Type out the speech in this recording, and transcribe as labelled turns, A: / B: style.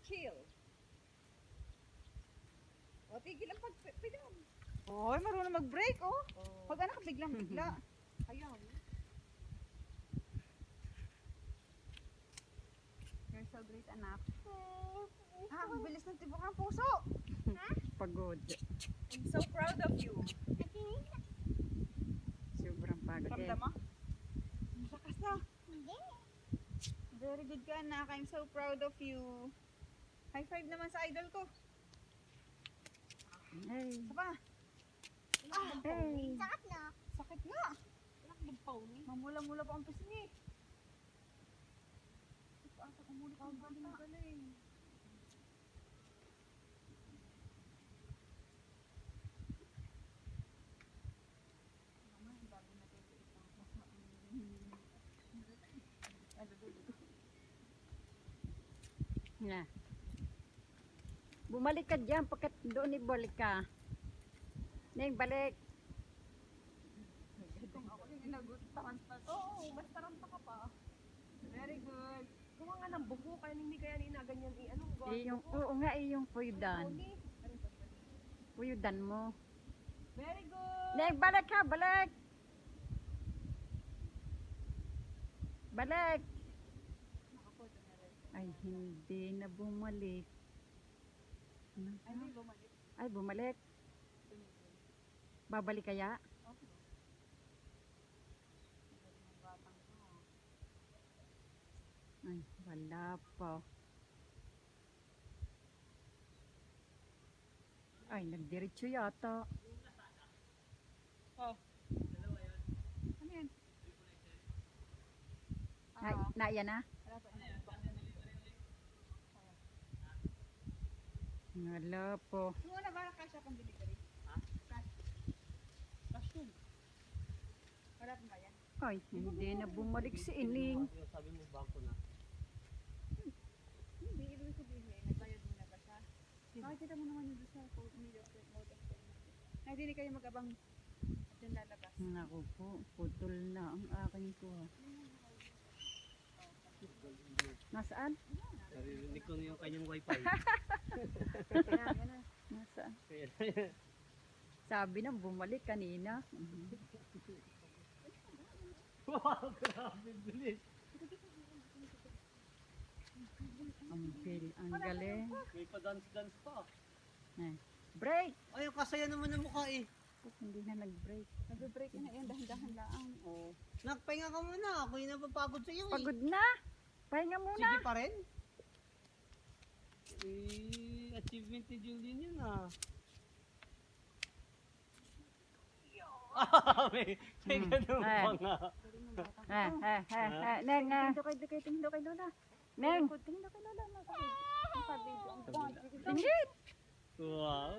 A: chill. O, tigil ang pagpidam.
B: Oy, marunong mag-break, oh.
A: Oh.
B: Pag anak, biglang-bigla.
A: Ayaw.
B: You're so great, anak. Ah, ang bilis ng tibok ng puso.
C: Pagod.
A: I'm so proud of you.
C: Sobrang pagod eh.
B: Ramdam mo? Ang lakas na. Very good ka, anak. I'm so proud of you. High five naman sa idol ko.
C: Hey.
B: Isa pa.
C: Hey.
B: Sakit nga.
A: Anak ng pony.
B: Mamula-mula pa ang pisngi. Asa umulit ang galing.
C: Na. Bumalik ka dyan, pagkat doon ibalik ka. Neng, balik.
B: Kung ako yung inagutan.
A: Oo, mas taranta ka pa.
B: Very good.
A: Gawa nga ng buho, kaya hindi kaya ninaganyan anong gawa
C: Yung,
A: buho?
C: oo nga, yung puyudan.
A: Pony.
C: Puyudan mo.
A: Very good.
C: Neng, balik ka, balik. Balik. Ay, hindi na bumalik.
B: Ay, may bumalik.
C: Ay, bumalik. Babalik kaya? Ay, wala pa. Ay, nagdiretso yata.
B: Oh. Ano yan?
C: Na yan na?
B: Wala pa.
C: Wala po.
B: Muna ba kasya pang delivery?
A: Ha?
B: Cash yun. Wala pa ba yan?
C: Ay, hindi na bumalik si Ining.
A: Sabi mo bangko na.
B: Hindi, ibig sabihin, nagbayad mo na ba siya? Nakikita mo naman yung sa mode of payment. Ay, hindi kayo mag-abang dyan lalabas.
C: Naku po, putol na ang aking kuha. Nasaan?
A: Naririnig ko na yung kanyang wifi.
B: Yan.
C: Nasaan? Sabi na bumalik kanina.
A: Wow, grabe bilis.
C: Ang galing.
A: May pa-dance-dance pa.
C: Eh, break!
A: Ay, ang kasaya naman ng mukha eh.
C: Hindi na nag-break.
B: Nag-break na yan, dahan-dahan lang.
A: Oo. Nagpahinga ka muna. Ako yung napapagod sa iyo eh.
C: Pagod na! Pahinga muna!
A: Sige pa rin. Achievement ni Julian yun ah. May ganun pa nga.
C: Neng,
B: Tingin daw kay Lola.
C: Neng,
B: Tingin daw kay Lola. Nasa video.
C: tingin!
A: Wow.